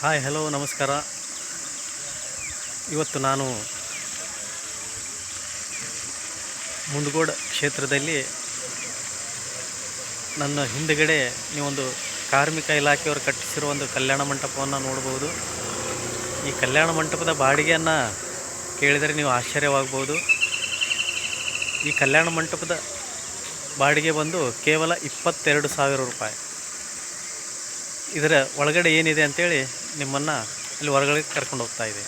Hi hello ನಮಸ್ಕಾರ. ಇವತ್ತು ನಾನು ಮುಂಡಗೋಡ ಕ್ಷೇತ್ರದಲ್ಲಿ ನನ್ನ ಹಿಂದುಗಡೆ ನೀವೊಂದು ಕಾರ್ಮಿಕ ಇಲಾಖೆಯವರು ಕಟ್ಟಿಸಿರುವ ಒಂದು ಕಲ್ಯಾಣ ಮಂಟಪವನ್ನು ನೋಡ್ಬೋದು. ಈ ಕಲ್ಯಾಣ ಮಂಟಪದ ಬಾಡಿಗೆಯನ್ನು ಕೇಳಿದರೆ ನೀವು ಆಶ್ಚರ್ಯವಾಗ್ಬೋದು. ಈ ಕಲ್ಯಾಣ ಮಂಟಪದ ಬಾಡಿಗೆ ಬಂದು ಕೇವಲ 22,000 ರೂಪಾಯಿ. ಇದರ ಒಳಗಡೆ ಏನಿದೆ ಅಂತೇಳಿ ನಿಮ್ಮನ್ನು ಅಲ್ಲಿ ಹೊರಗಡೆ ಕರ್ಕೊಂಡು ಹೋಗ್ತಾ ಇದೆ.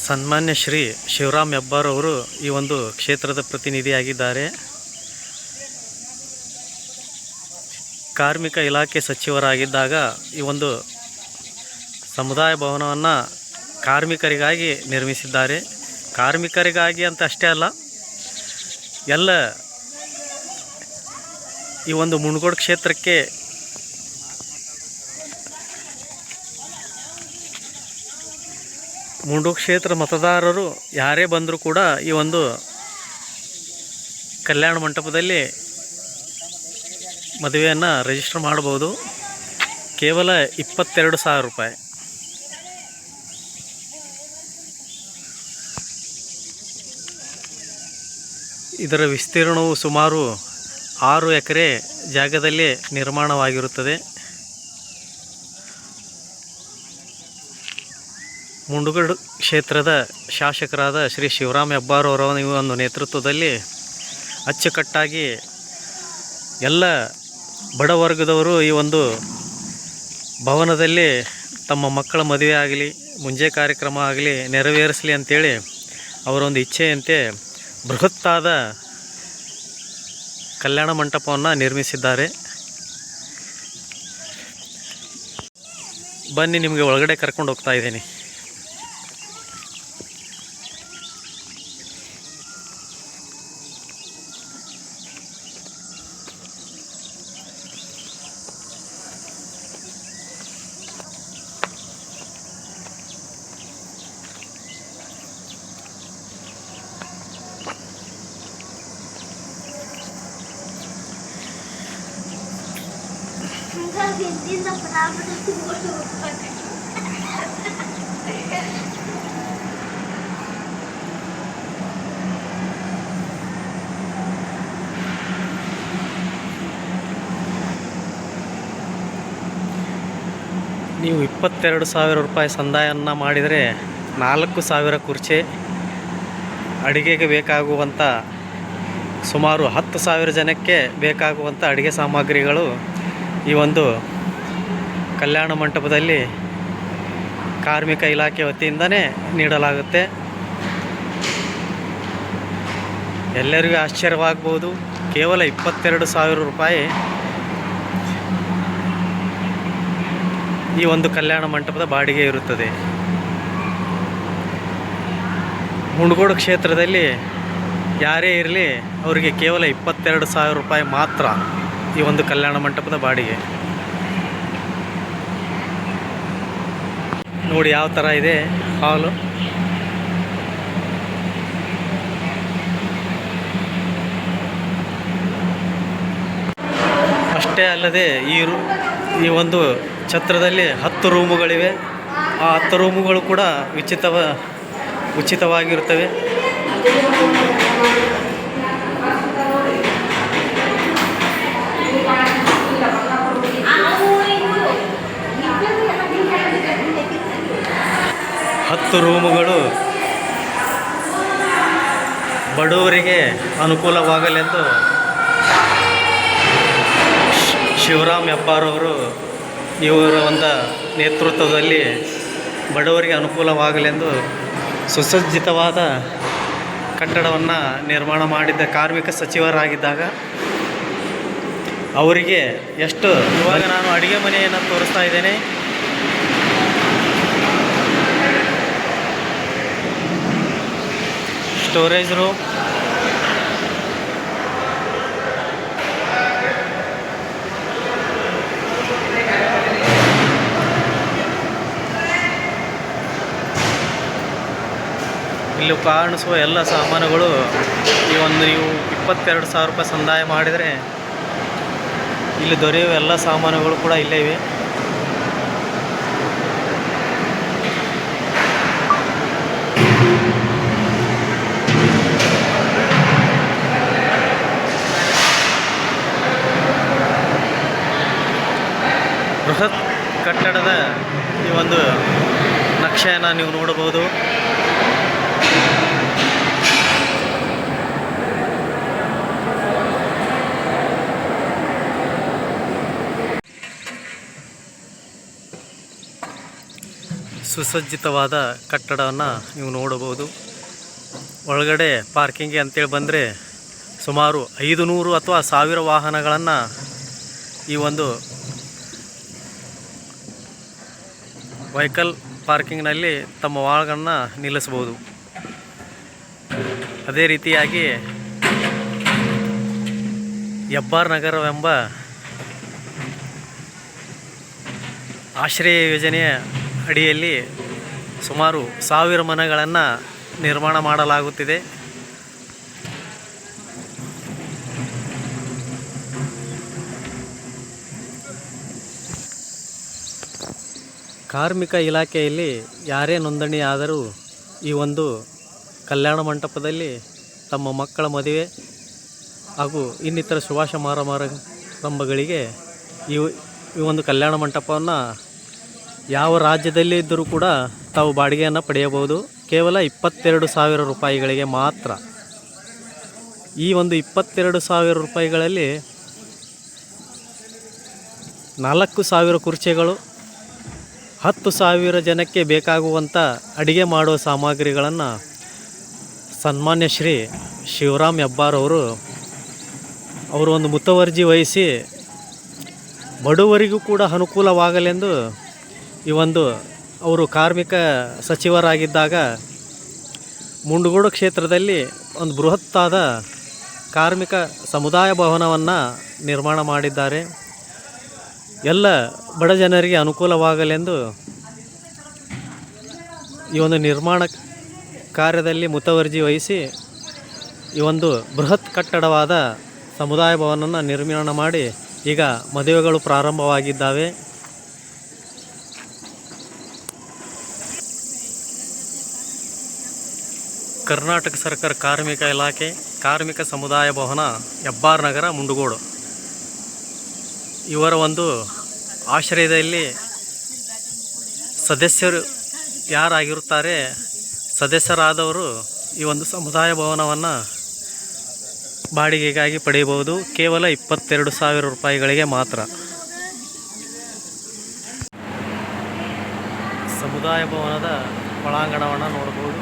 ಸನ್ಮಾನ್ಯ ಶ್ರೀ ಶಿವರಾಮ್ ಹೆಬ್ಬಾರ್ ಅವರು ಈ ಒಂದು ಕ್ಷೇತ್ರದ ಪ್ರತಿನಿಧಿಯಾಗಿದ್ದಾರೆ. ಕಾರ್ಮಿಕ ಇಲಾಖೆ ಸಚಿವರಾಗಿದ್ದಾಗ ಈ ಒಂದು ಸಮುದಾಯ ಭವನವನ್ನು ಕಾರ್ಮಿಕರಿಗಾಗಿ ನಿರ್ಮಿಸಿದ್ದಾರೆ. ಕಾರ್ಮಿಕರಿಗಾಗಿ ಅಂತ ಅಷ್ಟೇ ಅಲ್ಲ, ಎಲ್ಲ ಈ ಒಂದು ಮುಂಡಗೋಡ ಕ್ಷೇತ್ರಕ್ಕೆ ಮುಂಡಗೋಡ ಕ್ಷೇತ್ರ ಮತದಾರರು ಯಾರೇ ಬಂದರೂ ಕೂಡ ಈ ಒಂದು ಕಲ್ಯಾಣ ಮಂಟಪದಲ್ಲಿ ಮದುವೆಯನ್ನು ರಿಜಿಸ್ಟರ್ ಮಾಡ್ಬೋದು. ಕೇವಲ 22,000 ರೂಪಾಯಿ. ಇದರ ವಿಸ್ತೀರ್ಣವು ಸುಮಾರು 6 ಎಕರೆ ಜಾಗದಲ್ಲಿ ನಿರ್ಮಾಣವಾಗಿರುತ್ತದೆ. ಮುಂಡಗೋಡ ಕ್ಷೇತ್ರದ ಶಾಸಕರಾದ ಶ್ರೀ ಶಿವರಾಮ್ ಹೆಬ್ಬಾರ್ ಅವರ ಒಂದು ನೇತೃತ್ವದಲ್ಲಿ ಅಚ್ಚುಕಟ್ಟಾಗಿ ಎಲ್ಲ ಬಡ ವರ್ಗದವರು ಈ ಒಂದು ಭವನದಲ್ಲಿ ತಮ್ಮ ಮಕ್ಕಳ ಮದುವೆ ಆಗಲಿ, ಮುಂಜೆ ಕಾರ್ಯಕ್ರಮ ಆಗಲಿ ನೆರವೇರಿಸಲಿ ಅಂಥೇಳಿ ಅವರೊಂದು ಇಚ್ಛೆಯಂತೆ ಬೃಹತ್ತಾದ ಕಲ್ಯಾಣ ಮಂಟಪವನ್ನು ನಿರ್ಮಿಸಿದ್ದಾರೆ. ಬನ್ನಿ, ನಿಮಗೆ ಒಳಗಡೆ ಕರ್ಕೊಂಡು ಹೋಗ್ತಾ ಇದ್ದೀನಿ. ನೀವು 22,000 ರೂಪಾಯಿ ಸಂದಾಯವನ್ನು ಮಾಡಿದರೆ 4,000 ಕುರ್ಚಿ, ಅಡುಗೆಗೆ ಬೇಕಾಗುವಂಥ ಸುಮಾರು 10,000 ಜನಕ್ಕೆ ಬೇಕಾಗುವಂಥ ಅಡುಗೆ ಸಾಮಗ್ರಿಗಳು ಈ ಒಂದು ಕಲ್ಯಾಣ ಮಂಟಪದಲ್ಲಿ ಕಾರ್ಮಿಕ ಇಲಾಖೆ ವತಿಯಿಂದನೇ ನೀಡಲಾಗುತ್ತೆ. ಎಲ್ಲರಿಗೂ ಆಶ್ಚರ್ಯವಾಗ್ಬೋದು. ಕೇವಲ 22,000 ರೂಪಾಯಿ ಈ ಒಂದು ಕಲ್ಯಾಣ ಮಂಟಪದ ಬಾಡಿಗೆ ಇರುತ್ತದೆ. ಮುಂಡಗೋಡ ಕ್ಷೇತ್ರದಲ್ಲಿ ಯಾರೇ ಇರಲಿ ಅವರಿಗೆ ಕೇವಲ 22,000 ರೂಪಾಯಿ ಮಾತ್ರ ಈ ಒಂದು ಕಲ್ಯಾಣ ಮಂಟಪದ ಬಾಡಿಗೆ. ನೋಡಿ ಯಾವ ಥರ ಇದೆ ಹಾಲು. ಅಷ್ಟೇ ಅಲ್ಲದೆ ಈ ಒಂದು ಛತ್ರದಲ್ಲಿ 10 ರೂಮುಗಳಿವೆ. ಆ 10 ರೂಮುಗಳು ಕೂಡ ಉಚಿತವಾಗಿರುತ್ತವೆ. ರೂಮುಗಳು ಬಡವರಿಗೆ ಅನುಕೂಲವಾಗಲೆಂದು ಶಿವರಾಮ್ ಹೆಬ್ಬಾರ್ ಅವರು ಇವರ ಒಂದು ನೇತೃತ್ವದಲ್ಲಿ ಬಡವರಿಗೆ ಅನುಕೂಲವಾಗಲೆಂದು ಸುಸಜ್ಜಿತವಾದ ಕಟ್ಟಡವನ್ನು ನಿರ್ಮಾಣ ಮಾಡಿದ್ದ ಕಾರ್ಮಿಕ ಸಚಿವರಾಗಿದ್ದಾಗ ಅವರಿಗೆ ಎಷ್ಟು. ಇವಾಗ ನಾನು ಅಡುಗೆ ಮನೆಯನ್ನು ತೋರಿಸ್ತಾ ಇದ್ದೇನೆ. ಸ್ಟೋರೇಜ್ ರೂಮ್, ಇಲ್ಲಿ ಕಾಣಿಸುವ ಎಲ್ಲ ಸಾಮಾನುಗಳು ಈ ಒಂದು ನೀವು 22,000 ರೂಪಾಯಿ ಸಂದಾಯ ಮಾಡಿದರೆ ಇಲ್ಲಿ ದೊರೆಯುವ ಎಲ್ಲ ಸಾಮಾನುಗಳು ಕೂಡ ಇಲ್ಲೇ ಇವೆ. ಬೃಹತ್ ಕಟ್ಟಡದ ಈ ಒಂದು ನಕ್ಷೆಯನ್ನು ನೀವು ನೋಡಬಹುದು. ಸುಸಜ್ಜಿತವಾದ ಕಟ್ಟಡವನ್ನು ನೀವು ನೋಡಬಹುದು. ಒಳಗಡೆ ಪಾರ್ಕಿಂಗ್ಗೆ ಅಂತೇಳಿ ಬಂದರೆ ಸುಮಾರು 500 ಅಥವಾ 1000 ವಾಹನಗಳನ್ನು ಈ ಒಂದು ವೆಹಿಕಲ್ ಪಾರ್ಕಿಂಗ್ನಲ್ಲಿ ತಮ್ಮ ವಾಹನಗಳನ್ನು ನಿಲ್ಲಿಸಬಹುದು. ಅದೇ ರೀತಿಯಾಗಿ ಹೆಬ್ಬಾರ್ ನಗರವೆಂಬ ಆಶ್ರಯ ಯೋಜನೆಯ ಅಡಿಯಲ್ಲಿ ಸುಮಾರು 1000 ಮನೆಗಳನ್ನು ನಿರ್ಮಾಣ ಮಾಡಲಾಗುತ್ತಿದೆ. ಕಾರ್ಮಿಕ ಇಲಾಖೆಯಲ್ಲಿ ಯಾರೇ ನೋಂದಣಿಯಾದರೂ ಈ ಒಂದು ಕಲ್ಯಾಣ ಮಂಟಪದಲ್ಲಿ ತಮ್ಮ ಮಕ್ಕಳ ಮದುವೆ ಹಾಗೂ ಇನ್ನಿತರ ಶುಭ ಸಮಾರಂಭಗಳಿಗೆ ಈ ಒಂದು ಕಲ್ಯಾಣ ಮಂಟಪವನ್ನು ಯಾವ ರಾಜ್ಯದಲ್ಲಿ ಇದ್ದರೂ ಕೂಡ ತಾವು ಬಾಡಿಗೆಯನ್ನು ಪಡೆಯಬಹುದು. ಕೇವಲ 22,000 ರೂಪಾಯಿಗಳಿಗೆ ಮಾತ್ರ. ಈ ಒಂದು 22,000 ರೂಪಾಯಿಗಳಲ್ಲಿ 4,000 ಕುರ್ಚಿಗಳು, 10,000 ಜನಕ್ಕೆ ಬೇಕಾಗುವಂಥ ಅಡಿಗೆ ಮಾಡುವ ಸಾಮಗ್ರಿಗಳನ್ನು ಸನ್ಮಾನ್ಯ ಶ್ರೀ ಶಿವರಾಮ್ ಹೆಬ್ಬಾರ್ ಅವರು ಒಂದು ಮುತುವರ್ಜಿ ವಹಿಸಿ ಬಡವರಿಗೂ ಕೂಡ ಅನುಕೂಲವಾಗಲೆಂದು ಈ ಒಂದು ಅವರು ಕಾರ್ಮಿಕ ಸಚಿವರಾಗಿದ್ದಾಗ ಮುಂಡಗೋಡು ಕ್ಷೇತ್ರದಲ್ಲಿ ಒಂದು ಬೃಹತ್ತಾದ ಕಾರ್ಮಿಕ ಸಮುದಾಯ ಭವನವನ್ನು ನಿರ್ಮಾಣ ಮಾಡಿದ್ದಾರೆ. ಎಲ್ಲ ಬಡ ಜನರಿಗೆ ಅನುಕೂಲವಾಗಲೆಂದು ಈ ಒಂದು ನಿರ್ಮಾಣ ಕಾರ್ಯದಲ್ಲಿ ಮುತುವರ್ಜಿ ವಹಿಸಿ ಈ ಒಂದು ಬೃಹತ್ ಕಟ್ಟಡವಾದ ಸಮುದಾಯ ಭವನವನ್ನು ನಿರ್ಮಾಣ ಮಾಡಿ ಈಗ ಮದುವೆಗಳು ಪ್ರಾರಂಭವಾಗಿದ್ದಾವೆ. ಕರ್ನಾಟಕ ಸರ್ಕಾರ ಕಾರ್ಮಿಕ ಇಲಾಖೆ ಕಾರ್ಮಿಕ ಸಮುದಾಯ ಭವನ ಹೆಬ್ಬಾರ್ ನಗರ ಮುಂಡಗೋಡು ಇವರ ಒಂದು ಆಶ್ರಯದಲ್ಲಿ ಸದಸ್ಯರು ಯಾರಾಗಿರುತ್ತಾರೆ ಸದಸ್ಯರಾದವರು ಈ ಒಂದು ಸಮುದಾಯ ಭವನವನ್ನು ಬಾಡಿಗೆಗಾಗಿ ಪಡೆಯಬಹುದು. ಕೇವಲ 22,000 ರೂಪಾಯಿಗಳಿಗೆ ಮಾತ್ರ. ಸಮುದಾಯ ಭವನದ ಒಳಾಂಗಣವನ್ನು ನೋಡಬಹುದು.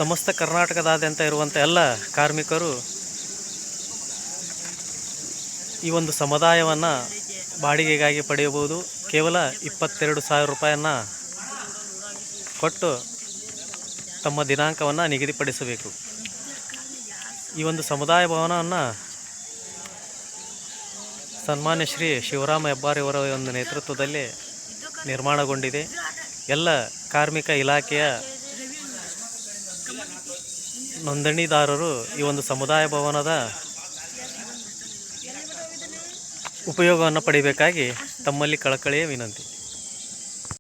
ಸಮಸ್ತ ಕರ್ನಾಟಕದಾದ್ಯಂತ ಇರುವಂಥ ಎಲ್ಲ ಕಾರ್ಮಿಕರು ಈ ಒಂದು ಸಮುದಾಯವನ್ನು ಬಾಡಿಗೆಗಾಗಿ ಪಡೆಯಬಹುದು. ಕೇವಲ 22,000 ರೂಪಾಯಿಯನ್ನು ಕೊಟ್ಟು ತಮ್ಮ ದಿನಾಂಕವನ್ನು ನಿಗದಿಪಡಿಸಬೇಕು. ಈ ಒಂದು ಸಮುದಾಯ ಭವನವನ್ನು ಸನ್ಮಾನ್ಯ ಶ್ರೀ ಶಿವರಾಮ ಹೆಬ್ಬಾರ್ ಇವರ ಒಂದು ನೇತೃತ್ವದಲ್ಲಿ ನಿರ್ಮಾಣಗೊಂಡಿದೆ. ಎಲ್ಲ ಕಾರ್ಮಿಕ ಇಲಾಖೆಯ ನೋಂದಣಿದಾರರು ಈ ಒಂದು ಸಮುದಾಯ ಭವನದ ಉಪಯೋಗವನ್ನು ಪಡೆಯಬೇಕಾಗಿ ತಮ್ಮಲ್ಲಿ ಕಳಕಳಿಯ ವಿನಂತಿ.